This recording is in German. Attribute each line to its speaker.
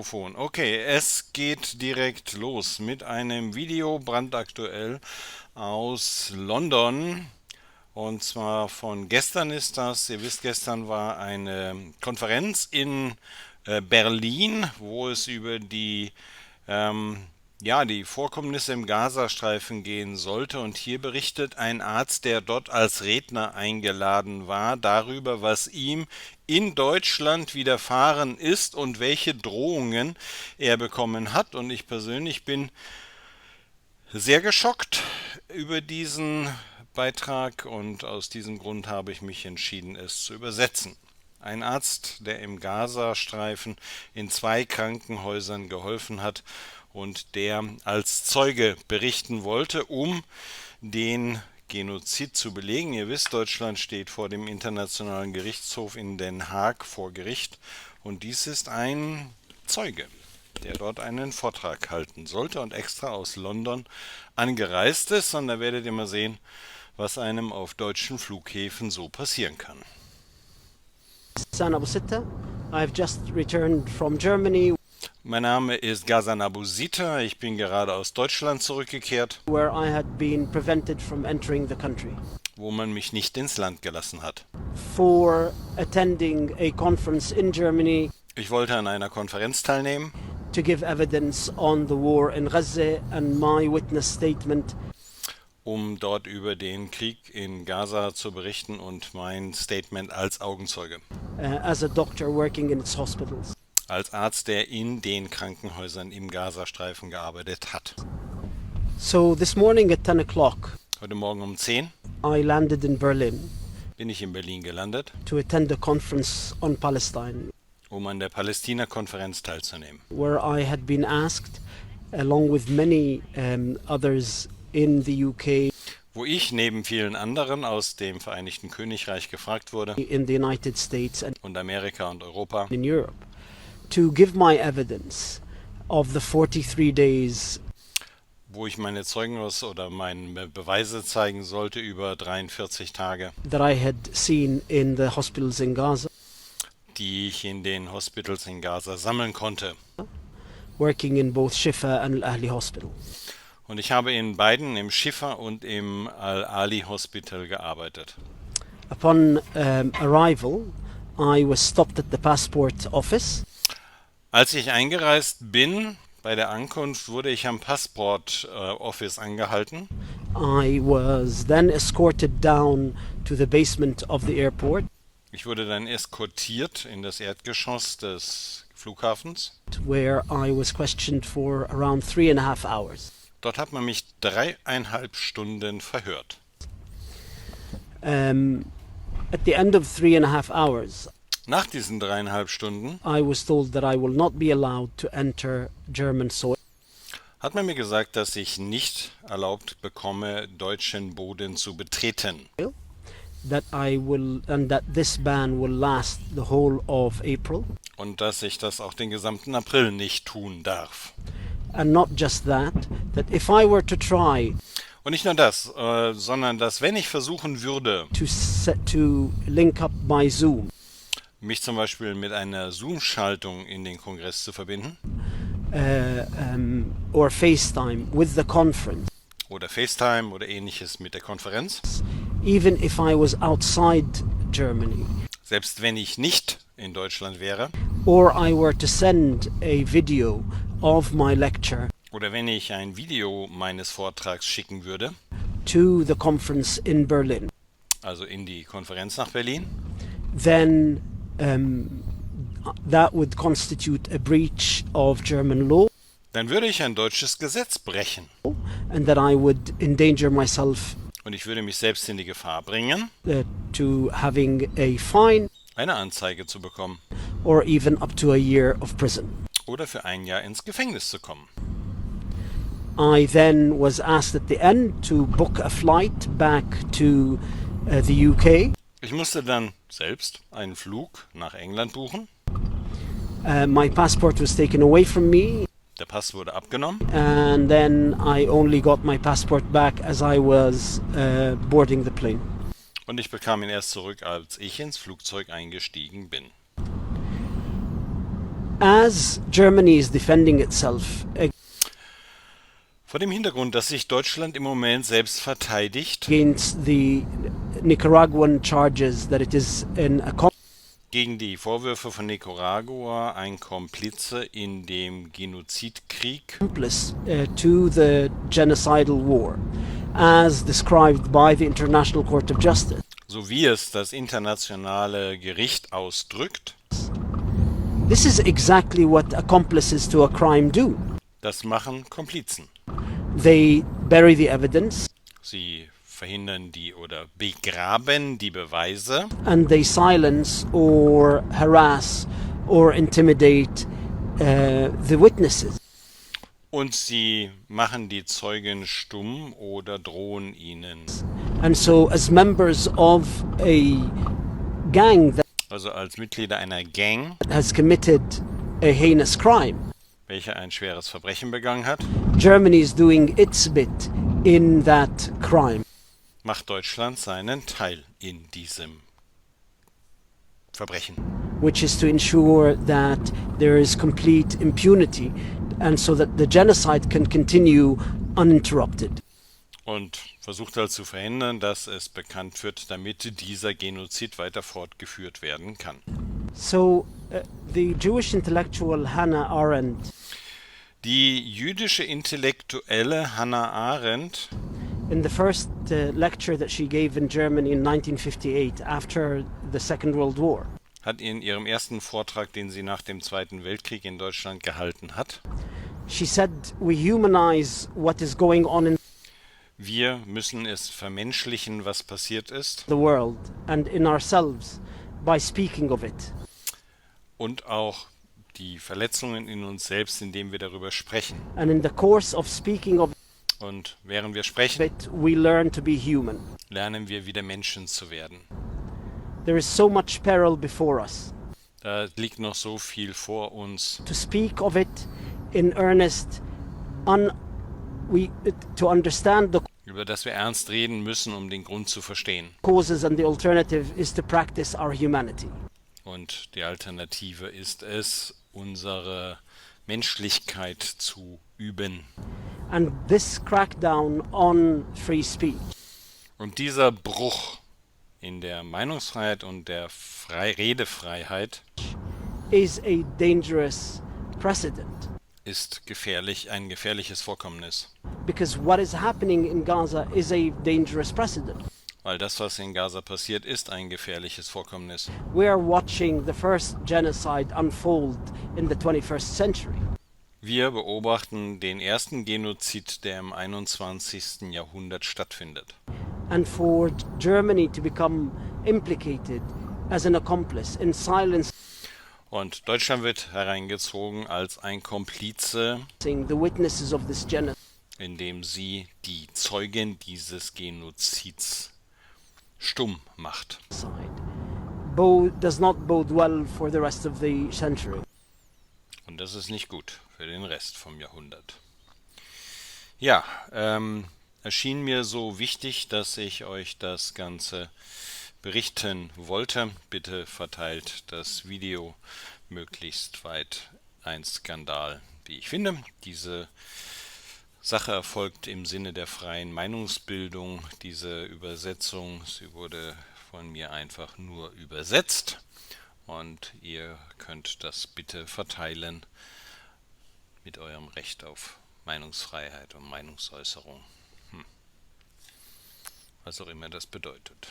Speaker 1: Okay, es geht direkt los mit einem Video brandaktuell aus London. Und zwar von gestern ist das. Ihr wisst, gestern war eine Konferenz in Berlin, wo es über ähm, die Vorkommnisse im Gazastreifen gehen sollte. Und hier berichtet ein Arzt, der dort als Redner eingeladen war, darüber, was ihm in Deutschland widerfahren ist und welche Drohungen er bekommen hat. Und ich persönlich bin sehr geschockt über diesen Beitrag und aus diesem Grund habe ich mich entschieden, es zu übersetzen. Ein Arzt, der im Gazastreifen in 2 Krankenhäusern geholfen hat und der als Zeuge berichten wollte, um den Genozid zu belegen. Ihr wisst, Deutschland steht vor dem Internationalen Gerichtshof in Den Haag vor Gericht und dies ist ein Zeuge, der dort einen Vortrag halten sollte und extra aus London angereist ist. Und da werdet ihr mal sehen, was einem auf deutschen Flughäfen so passieren kann.
Speaker 2: Ghassan Abu Sittah. I've just returned from Germany,
Speaker 1: Mein Name ist Ghassan Abu Sittah, ich bin gerade aus Deutschland zurückgekehrt,
Speaker 2: where I had been prevented from entering the country
Speaker 1: wo man mich nicht ins Land gelassen hat.
Speaker 2: for attending a conference in Germany
Speaker 1: Ich wollte an einer Konferenz teilnehmen,
Speaker 2: to give evidence on the war in Gaza and my witness statement
Speaker 1: um dort über den Krieg in Gaza zu berichten und mein Statement als Augenzeuge,
Speaker 2: as a doctor working in its hospitals.
Speaker 1: als Arzt, der in den Krankenhäusern im Gazastreifen gearbeitet hat.
Speaker 2: So this morning at 10 o'clock,
Speaker 1: Heute Morgen um 10
Speaker 2: I landed in Berlin
Speaker 1: bin ich in Berlin gelandet,
Speaker 2: to attend a conference on Palestine,
Speaker 1: um an der Palästina Kongress teilzunehmen,
Speaker 2: where I had been asked, along with many others in the UK,
Speaker 1: wo ich neben vielen anderen aus dem Vereinigten Königreich gefragt wurde
Speaker 2: in the United States and
Speaker 1: und Amerika und Europa,
Speaker 2: in Europe, to give my evidence of the 43 days
Speaker 1: wo ich meine Zeugnis oder meine Beweise zeigen sollte über 43 Tage,
Speaker 2: that I had seen in the hospitals in Gaza,
Speaker 1: die ich in den Hospitals in Gaza sammeln konnte.
Speaker 2: working in both Shifa and Al Ahli Hospital.
Speaker 1: Und ich habe in beiden, im Shifa und im Al-Ali Hospital gearbeitet.
Speaker 2: Upon arrival, I was stopped at the passport office.
Speaker 1: Als ich eingereist bin, bei der Ankunft wurde ich am Passport-Office angehalten.
Speaker 2: I was then escorted down to the basement of the airport,
Speaker 1: Ich wurde dann eskortiert in das Erdgeschoss des Flughafens.
Speaker 2: where I was questioned for around 3.5 hours.
Speaker 1: Dort hat man mich 3,5 Stunden verhört.
Speaker 2: At the end of 3.5 hours,
Speaker 1: Nach diesen 3,5 Stunden
Speaker 2: I was told that I will not be allowed to enter German soil,
Speaker 1: hat man mir gesagt, dass ich nicht erlaubt bekomme, deutschen Boden zu betreten.
Speaker 2: that I will, and that this ban will last the whole of April.
Speaker 1: Und dass ich das auch den gesamten April nicht tun darf.
Speaker 2: And not just that, that if I were to try
Speaker 1: Und nicht nur das, sondern dass wenn ich versuchen würde,
Speaker 2: to link up by Zoom
Speaker 1: mich zum Beispiel mit einer Zoom-Schaltung in den Kongress zu verbinden
Speaker 2: or FaceTime with the conference,
Speaker 1: oder FaceTime oder ähnliches mit der Konferenz,
Speaker 2: even if I was outside Germany,
Speaker 1: selbst wenn ich nicht in Deutschland wäre
Speaker 2: or I were to send a video of my lecture
Speaker 1: oder wenn ich ein Video meines Vortrags schicken würde,
Speaker 2: to the conference in Berlin,
Speaker 1: also in die Konferenz nach Berlin,
Speaker 2: then that would constitute a breach of German law,
Speaker 1: dann würde ich ein deutsches Gesetz brechen
Speaker 2: and that I would endanger myself
Speaker 1: und ich würde mich selbst in die Gefahr bringen,
Speaker 2: to having a fine
Speaker 1: eine Anzeige zu bekommen
Speaker 2: or even up to a year of prison.
Speaker 1: oder für 1 Jahr ins Gefängnis zu kommen.
Speaker 2: I then was asked at the end to book a flight back to the UK.
Speaker 1: Ich musste dann selbst einen Flug nach England buchen.
Speaker 2: My passport was taken away from me,
Speaker 1: Der Pass wurde abgenommen
Speaker 2: and then I only got my passport back as I was boarding the plane.
Speaker 1: und ich bekam ihn erst zurück, als ich ins Flugzeug eingestiegen bin.
Speaker 2: As Germany is defending itself
Speaker 1: Vor dem Hintergrund, dass sich Deutschland im Moment selbst verteidigt
Speaker 2: against the Nicaraguan charges that it is an
Speaker 1: gegen die Vorwürfe von Nicaragua, ein Komplize in dem Genozidkrieg,
Speaker 2: accomplice to the genocidal war, as described by the International Court of Justice.
Speaker 1: so wie es das internationale Gericht ausdrückt.
Speaker 2: This is exactly what accomplices to a crime do.
Speaker 1: Das machen Komplizen.
Speaker 2: They bury the evidence
Speaker 1: Sie verhindern die oder begraben die Beweise
Speaker 2: and they silence or harass or intimidate the witnesses.
Speaker 1: und sie machen die Zeugen stumm oder drohen ihnen.
Speaker 2: And so, as members of a gang that
Speaker 1: Also als Mitglieder einer Gang,
Speaker 2: has committed a heinous crime,
Speaker 1: welche ein schweres Verbrechen begangen hat,
Speaker 2: Germany is doing its bit in that crime.
Speaker 1: macht Deutschland seinen Teil in diesem Verbrechen.
Speaker 2: Which is to ensure that there is complete impunity and so that the genocide can continue uninterrupted.
Speaker 1: Und versucht halt zu verhindern, dass es bekannt wird, damit dieser Genozid weiter fortgeführt werden kann.
Speaker 2: So the Jewish intellectual Hannah Arendt
Speaker 1: Die jüdische Intellektuelle Hannah Arendt
Speaker 2: in the first lecture that she gave in Germany in 1958 after the Second World War,
Speaker 1: hat in ihrem ersten Vortrag, den sie nach dem Zweiten Weltkrieg in Deutschland gehalten hat,
Speaker 2: she said we humanize what is going on in
Speaker 1: wir müssen es vermenschlichen, was passiert ist,
Speaker 2: the world and in ourselves by speaking of it.
Speaker 1: und auch die Verletzungen in uns selbst, indem wir darüber sprechen.
Speaker 2: And in the course of speaking of
Speaker 1: Und während wir sprechen,
Speaker 2: it, we learn to be human.
Speaker 1: lernen wir wieder Menschen zu werden.
Speaker 2: There is so much peril before us.
Speaker 1: Da liegt noch so viel vor uns.
Speaker 2: To speak of it in earnest, to understand the
Speaker 1: Über das wir ernst reden müssen, um den Grund zu verstehen.
Speaker 2: causes, and the alternative is to practice our humanity.
Speaker 1: Und die Alternative ist es, unsere Menschlichkeit zu üben.
Speaker 2: And this crackdown on free speech
Speaker 1: Und dieser Bruch in der Meinungsfreiheit und der Redefreiheit
Speaker 2: is a dangerous precedent,
Speaker 1: ist gefährlich, ein gefährliches Vorkommnis.
Speaker 2: because what is happening in Gaza is a dangerous precedent.
Speaker 1: Weil das, was in Gaza passiert, ist ein gefährliches Vorkommnis.
Speaker 2: We are watching the first genocide unfold in the 21st century.
Speaker 1: Wir beobachten den ersten Genozid, der im 21. Jahrhundert stattfindet.
Speaker 2: And for Germany to become implicated as an accomplice in silencing
Speaker 1: Und Deutschland wird hereingezogen als ein Komplize,
Speaker 2: the witnesses of this genocide
Speaker 1: indem sie die Zeugen dieses Genozids stumm macht.
Speaker 2: does not bode well for the rest of the century.
Speaker 1: Und das ist nicht gut für den Rest vom Jahrhundert. Ja, erschien mir so wichtig, dass ich euch das Ganze berichten wollte. Bitte verteilt das Video möglichst weit. Ein Skandal, wie ich finde. Diese Sache erfolgt im Sinne der freien Meinungsbildung. Diese Übersetzung, sie wurde von mir einfach nur übersetzt. Und ihr könnt das bitte verteilen mit eurem Recht auf Meinungsfreiheit und Meinungsäußerung. Was auch immer das bedeutet.